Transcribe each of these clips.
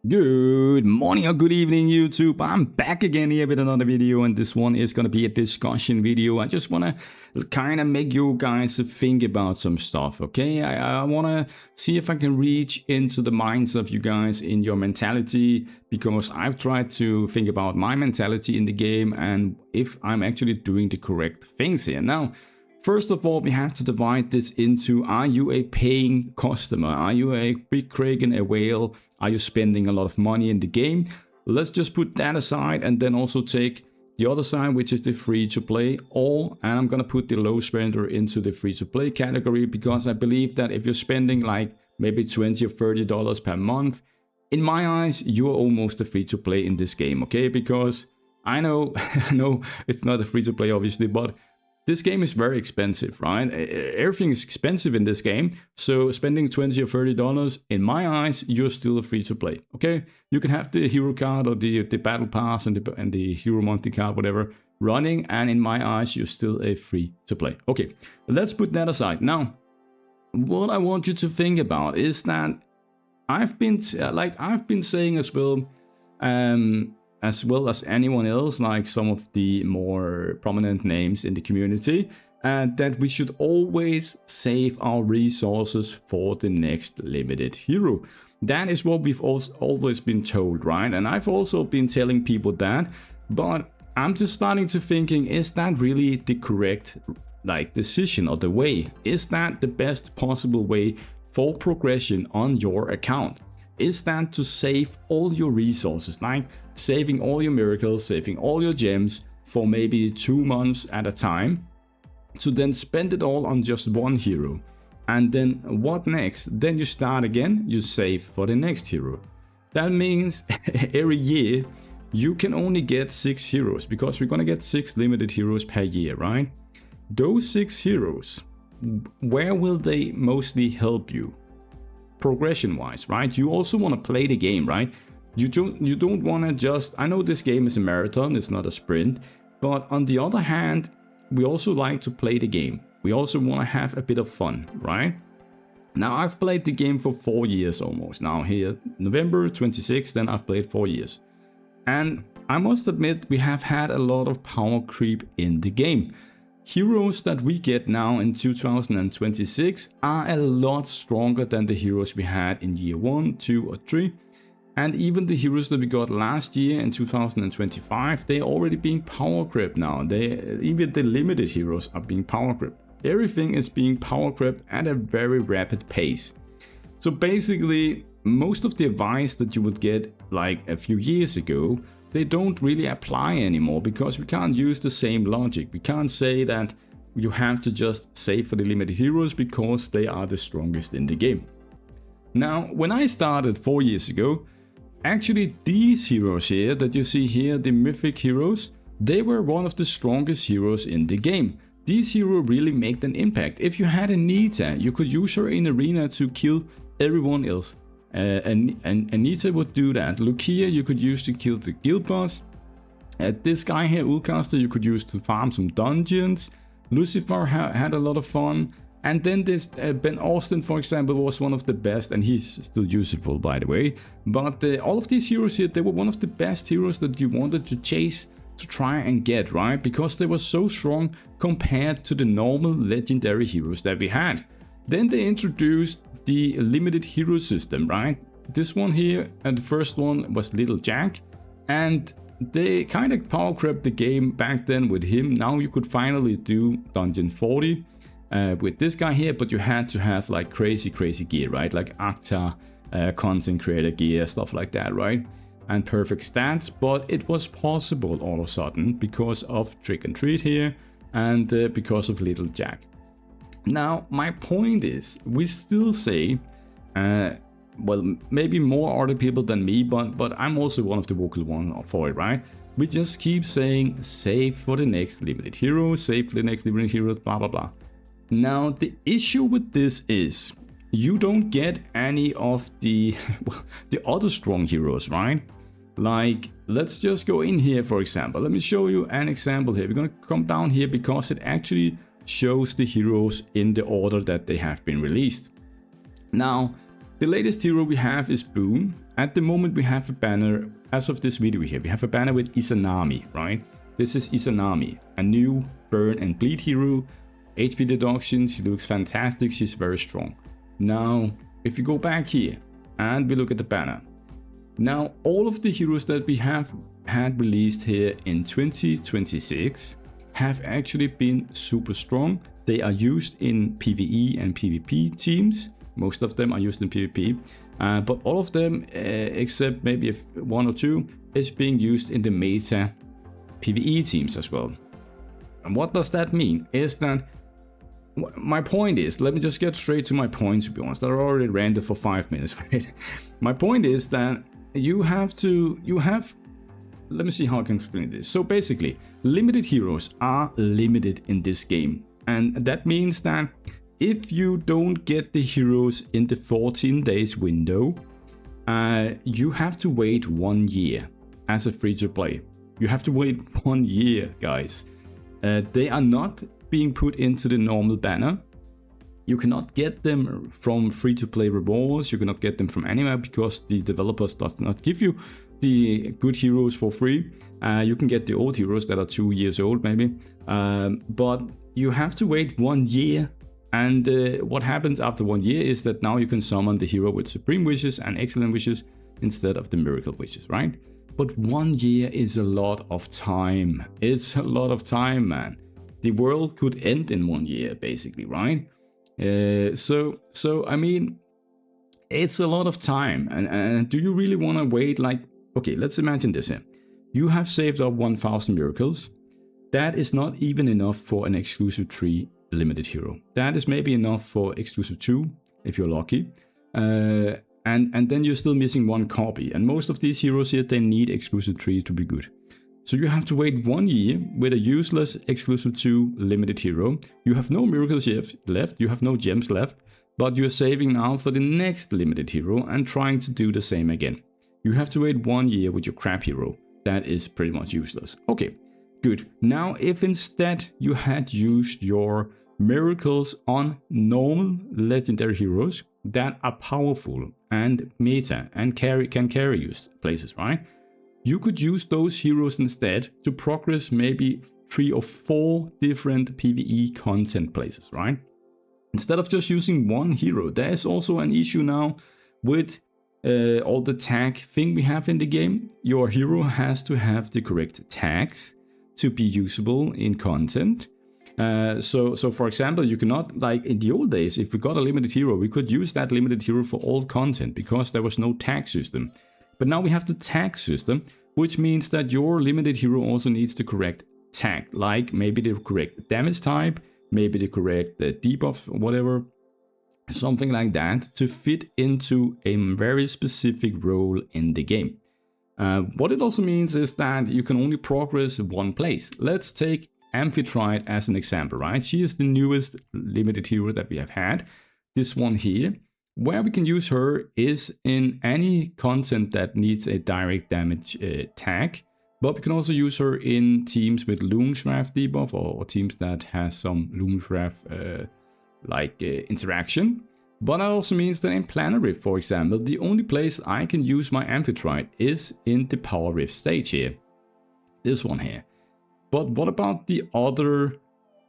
Good morning or good evening, YouTube. I'm back again here with another video, and this one is going to be a discussion video. I just want to kind of make you guys think about some stuff, okay? I want to see if I can reach into the minds of you guys in your mentality, because I've tried to think about my mentality in the game and if I'm actually doing the correct things here. Now, first of all, we have to divide this into, are you a paying customer? Are you a big kraken, a whale? Are you spending a lot of money in the game? Let's just put that aside and then also take the other side, which is the free to play. And I'm going to put the low spender into the free to play category, because I believe that if you're spending like maybe $20 or $30 per month, in my eyes, you're almost a free to play in this game, okay? Because I know, it's not a free to play obviously, but this game is very expensive, right? Everything is expensive in this game. So spending $20 or $30, in my eyes, you're still a free to play, okay? You can have the hero card or the battle pass and the hero monthly card, whatever, running. And in my eyes, you're still a free to play. Okay, let's put that aside. Now, what I want you to think about is that I've been saying as well as anyone else, like some of the more prominent names in the community, that we should always save our resources for the next limited hero. That is what we've always been told, right? And I've also been telling people that, but I'm just starting to thinking, is that really the correct decision or the way? Is that the best possible way for progression on your account? Is that to save all your resources, like saving all your miracles, saving all your gems for maybe 2 months at a time, to then spend it all on just one hero? And then what next? Then you start again, you save for the next hero. That means every year you can only get 6 heroes, because we're gonna get 6 limited heroes per year, right? Those 6 heroes, where will they mostly help you? Progression wise, right? You also want to play the game, right? You don't want to just, I know this game is a marathon, it's not a sprint, but on the other hand, we also like to play the game. We also want to have a bit of fun, right? Now, I've played the game for 4 years almost. Now here, November 26th, then I've played 4 years. And I must admit, we have had a lot of power creep in the game. Heroes that we get now in 2026 are a lot stronger than the heroes we had in year 1, 2 or 3. And even the heroes that we got last year in 2025, they're already being power crept now. Even the limited heroes are being power crept. Everything is being power crept at a very rapid pace. So basically, most of the advice that you would get like a few years ago, they don't really apply anymore, because we can't use the same logic. We can't say that you have to just save for the limited heroes because they are the strongest in the game. Now, when I started 4 years ago, actually these heroes here that you see here, the mythic heroes, they were one of the strongest heroes in the game. These heroes really make an impact. If you had a Nita, you could use her in arena to kill everyone else. And Anita would do that. Lucia you could use to kill the guild boss. This guy here, Ulcaster, you could use to farm some dungeons. Lucifer had a lot of fun. And then this Ben Austin, for example, was one of the best, and he's still useful, by the way. But all of these heroes here, they were one of the best heroes that you wanted to chase, to try and get, right? Because they were so strong compared to the normal legendary heroes that we had. Then they introduced the limited hero system, right? This one here, and the first one was Little Jack, and they kind of power crept the game back then with him. Now you could finally do Dungeon 40 with this guy here, but you had to have like crazy gear, right? Like Acta, content creator gear, stuff like that, right? And perfect stats, but it was possible all of a sudden because of Trick and Treat here, and because of Little Jack. Now, my point is, we still say, well, maybe more other people than me, but I'm also one of the vocal one for it, right? We just keep saying, save for the next limited hero, save for the next limited hero, blah, blah, blah. Now, the issue with this is, you don't get any of the other strong heroes, right? Like, let's just go in here, for example. Let me show you an example here. We're going to come down here because it actually shows the heroes in the order that they have been released. Now, the latest hero we have is Boone. at the moment we have a banner, as of this video here, we have a banner with Izanami, right? This is Izanami, a new burn and bleed hero. HP deduction, she looks fantastic, she's very strong. Now, if you go back here and we look at the banner, now all of the heroes that we have had released here in 2026 have actually been super strong. They are used in PvE and PvP teams. Most of them are used in PvP, but all of them, except maybe one or two, is being used in the meta PvE teams as well. And what does that mean? Is that my point is, let me just get straight to my point, to be honest. I already ranted for 5 minutes, right? My point is that let me see how I can explain this. So basically, limited heroes are limited in this game. And that means that if you don't get the heroes in the 14 days window, you have to wait 1 year as a free-to-play. You have to wait 1 year, guys. They are not being put into the normal banner. You cannot get them from free-to-play rewards. You cannot get them from anywhere because the developers does not give you the good heroes for free. You can get the old heroes that are 2 years old maybe, but you have to wait 1 year. And what happens after 1 year is that now you can summon the hero with Supreme Wishes and Excellent Wishes instead of the Miracle Wishes, right? But 1 year is a lot of time. It's a lot of time, man. The world could end in 1 year, basically, right? So I mean, it's a lot of time. And do you really want to wait? Like, okay, let's imagine this here. You have saved up 1000 miracles. That is not even enough for an exclusive 3 limited hero. That is maybe enough for exclusive 2 if you're lucky. And then you're still missing 1 copy. And most of these heroes here, they need exclusive 3 to be good. So you have to wait 1 year with a useless exclusive 2 limited hero. You have no miracles left, you have no gems left, but you're saving now for the next limited hero and trying to do the same again. You have to wait 1 year with your crap hero. That is pretty much useless. Okay, good. Now if instead you had used your miracles on normal legendary heroes that are powerful and meta and can carry used places, right? You could use those heroes instead to progress maybe 3 or 4 different PvE content places, right? Instead of just using 1 hero. There is also an issue now with all the tag thing we have in the game. Your hero has to have the correct tags to be usable in content. So for example, you cannot, like in the old days, if we got a limited hero, we could use that limited hero for all content because there was no tag system. But now we have the tag system, which means that your limited hero also needs the correct tag, like maybe the correct damage type, maybe the correct debuff, whatever, something like that, to fit into a very specific role in the game. What it also means is that you can only progress 1 place. Let's take Amphitrite as an example, right? She is the newest limited hero that we have had. This one here. Where we can use her is in any content that needs a direct damage tag, but we can also use her in teams with Loomshraft debuff or teams that has some Loomshraft interaction. But that also means that in Planar Rift, for example, the only place I can use my Amphitrite is in the Power Rift stage here. This one here. But what about the other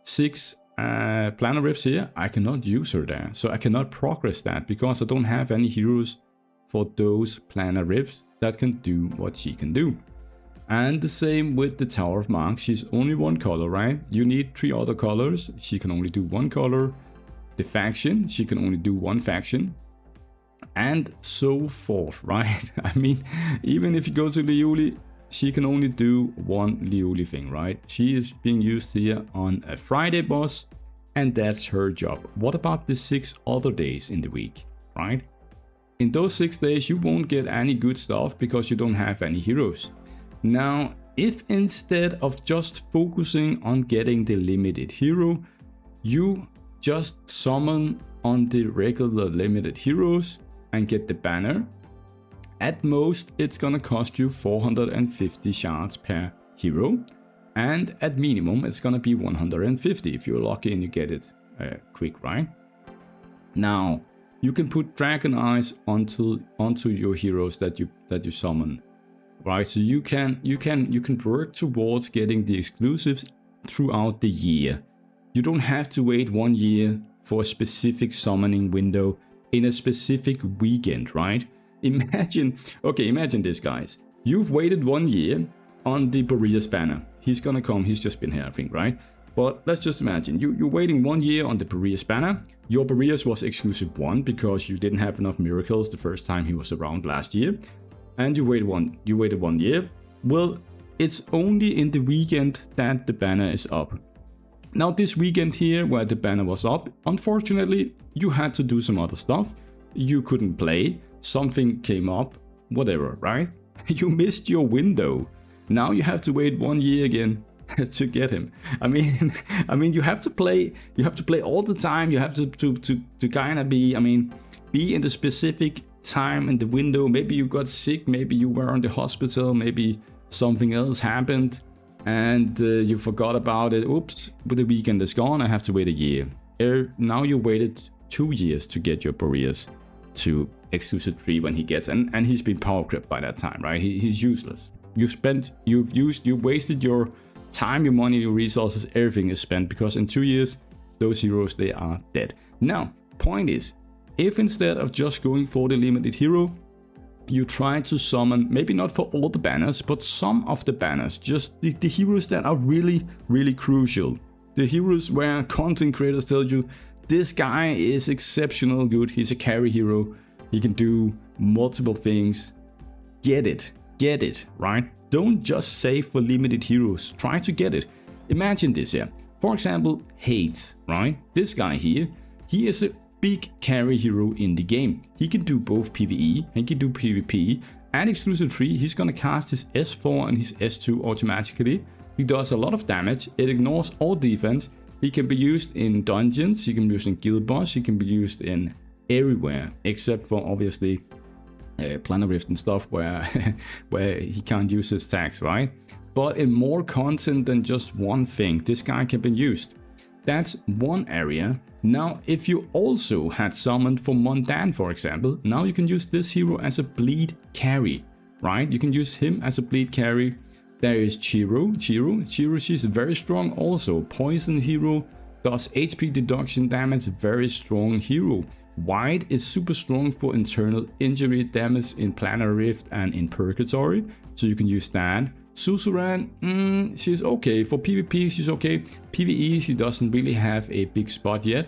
6 Planar Rifts here? I cannot use her there, so I cannot progress that because I don't have any heroes for those Planar Rifts that can do what she can do. And the same with the Tower of Marks. She's only 1 color, right? You need 3 other colors. She can only do 1 color. The faction, she can only do 1 faction. And so forth, right? I mean, even if you go to Liuli, she can only do 1 Liuli thing, right? She is being used here on a Friday boss, and that's her job. What about the 6 other days in the week, right? In those 6 days, you won't get any good stuff because you don't have any heroes. Now, if instead of just focusing on getting the limited hero, you just summon on the regular limited heroes and get the banner, at most it's gonna cost you 450 shards per hero, and at minimum it's gonna be 150 if you're lucky and you get it quick, right? Now, you can put dragon eyes onto your heroes that you summon, right? So you can work towards getting the exclusives throughout the year. You don't have to wait 1 year for a specific summoning window in a specific weekend, right? Imagine this, guys. You've waited 1 year on the Boreas banner. He's gonna come, he's just been here, I think, right? But let's just imagine, you're waiting 1 year on the Boreas banner. Your Boreas was exclusive 1 because you didn't have enough miracles the first time he was around last year. And you waited 1 year. Well, it's only in the weekend that the banner is up. Now this weekend here where the banner was up, unfortunately, you had to do some other stuff. You couldn't play, something came up, whatever, right? You missed your window. Now you have to wait 1 year again to get him. I mean, you have to play all the time. You have to kind of be in the specific time in the window. Maybe you got sick, maybe you were in the hospital, maybe something else happened and you forgot about it. Oops, but the weekend is gone, I have to wait a year. Now you waited 2 years to get your Boreas to exclusive 3 when he gets, and he's been power crept by that time, right? He's useless. You wasted your time, your money, your resources, everything is spent, because in 2 years those heroes, they are dead. Now, point is, if instead of just going for the limited hero, you try to summon, maybe not for all the banners, but some of the banners, just the heroes that are really, really crucial. The heroes where content creators tell you, this guy is exceptional good, he's a carry hero, he can do multiple things. Get it, right? Don't just save for limited heroes, try to get it. Imagine this here. For example, Hades, right? This guy here, he is a big carry hero in the game. He can do both PvE and he can do PvP. At exclusive 3, he's gonna cast his S4 and his S2 automatically. He does a lot of damage, it ignores all defense. He can be used in dungeons, he can be used in guild boss, he can be used in everywhere, except for obviously Planar Rift and stuff where he can't use his tags, right? But in more content than just one thing, this guy can be used. That's one area. Now, if you also had summoned for Mont, for example, now you can use this hero as a bleed carry, right? You can use him as a bleed carry. There is Chiyo, she's very strong also. Poison hero, does HP deduction damage, very strong hero. White is super strong for internal injury damage in Planar Rift and in Purgatory, so you can use that. Suzerain, she's okay. For PvP, she's okay. PvE, she doesn't really have a big spot yet,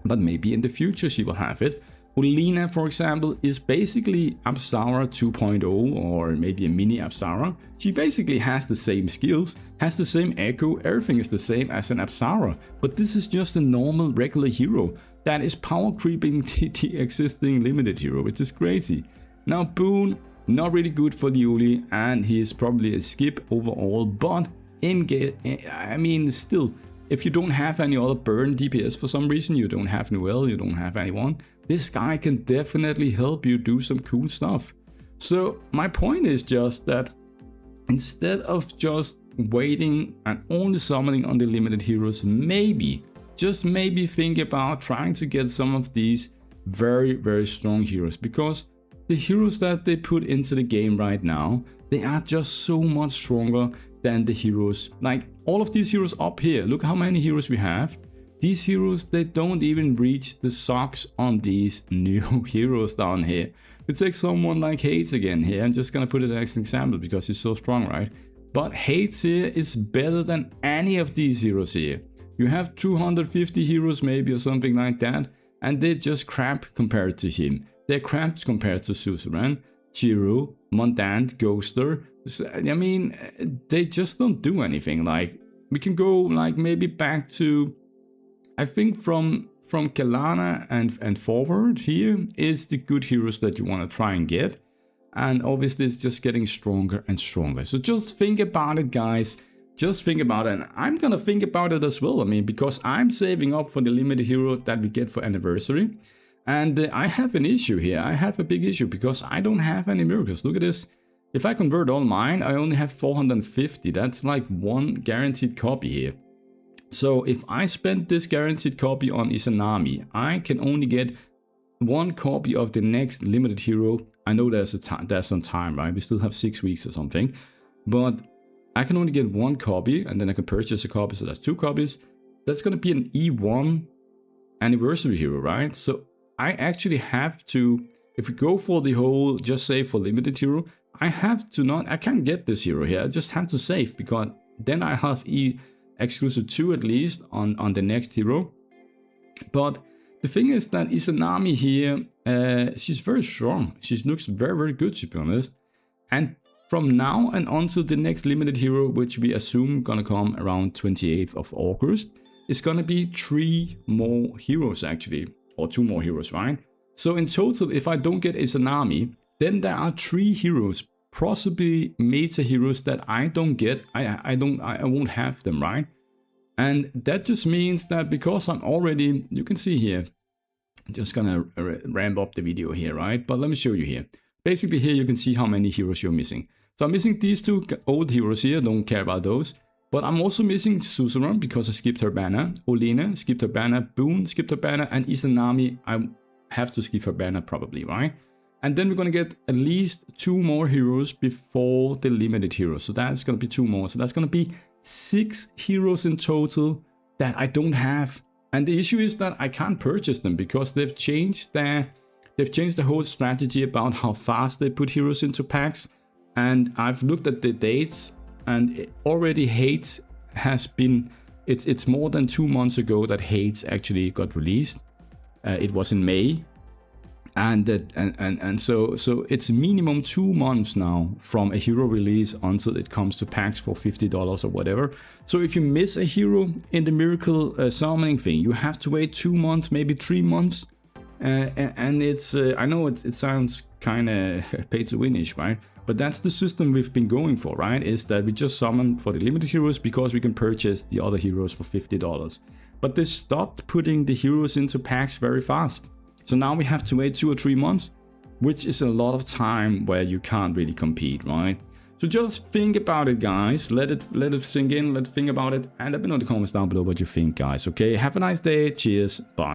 but maybe in the future she will have it. Olina, for example, is basically Apsara 2.0 or maybe a mini Apsara. She basically has the same skills, has the same echo, everything is the same as an Apsara, but this is just a normal regular hero that is power creeping the existing limited hero, which is crazy. Now Boone, not really good for the Uli, and he is probably a skip overall, but in game, I mean, still, if you don't have any other burn DPS for some reason, you don't have Noel, you don't have anyone, this guy can definitely help you do some cool stuff. So my point is just that instead of just waiting and only summoning on the limited heroes, maybe, just maybe think about trying to get some of these very, very strong heroes, because the heroes that they put into the game right now, they are just so much stronger than the heroes. Like all of these heroes up here, look how many heroes we have. These heroes, they don't even reach the socks on these new heroes down here. We take someone like Hades again here. I'm just gonna put it as an example because he's so strong, right? But Hades here is better than any of these heroes here. You have 250 heroes maybe or something like that, and they're just crap compared to him. They're crap compared to Suzerain, Chiyo, Mont, Ghoster. I mean, they just don't do anything. Like, we can go like maybe back to, I think from Kelana and forward here is the good heroes that you want to try and get. And obviously it's just getting stronger and stronger. So just think about it, guys. Just think about it, and I'm gonna think about it as well. I mean, because I'm saving up for the limited hero that we get for anniversary. And I have an issue here. I have a big issue because I don't have any miracles. Look at this. If I convert all mine, I only have 450. That's like one guaranteed copy here. So if I spend this guaranteed copy on Izanami, I can only get one copy of the next limited hero. I know there's some time, right? We still have 6 weeks or something, but I can only get one copy, and then I can purchase a copy, so that's 2 copies. That's going to be an E1 anniversary hero, right? So I actually have to, if we go for the whole just save for limited hero, I can't get this hero here. I just have to save, because then I have exclusive 2 at least on the next hero. But the thing is that Izanami here, she's very strong. She looks very, very good, to be honest. And from now and until the next limited hero, which we assume gonna come around 28th of August, it's gonna be 3 more heroes actually, or 2 more heroes, right? So in total, if I don't get Izanami, then there are 3 heroes, possibly meta heroes, that I don't get. I won't have them, right? And that just means that because I'm already, you can see here, I'm just gonna ramp up the video here, right? But let me show you here. Basically here you can see how many heroes you're missing. So I'm missing these 2 old heroes here, don't care about those. But I'm also missing Suzuran because I skipped her banner, Olena, skipped her banner, Boone, skipped her banner, and Izanami, I have to skip her banner probably, right? And then we're gonna get at least 2 more heroes before the limited hero. So that's gonna be 2 more. So that's gonna be 6 heroes in total that I don't have. And the issue is that I can't purchase them because they've changed the whole strategy about how fast they put heroes into packs. And I've looked at the dates, and already Hades has been, it's more than 2 months ago that Hades actually got released. It was in May. And so it's minimum 2 months now from a hero release until it comes to packs for $50 or whatever. So if you miss a hero in the miracle summoning thing, you have to wait 2 months, maybe 3 months. And it's I know it sounds kind of pay to win-ish, right? But that's the system we've been going for, right? Is that we just summon for the limited heroes because we can purchase the other heroes for $50. But they stopped putting the heroes into packs very fast. So now we have to wait 2 or 3 months, which is a lot of time where you can't really compete, right? So just think about it, guys. Let it sink in, think about it, and let me know in the comments down below what you think, guys. Okay, have a nice day. Cheers. Bye.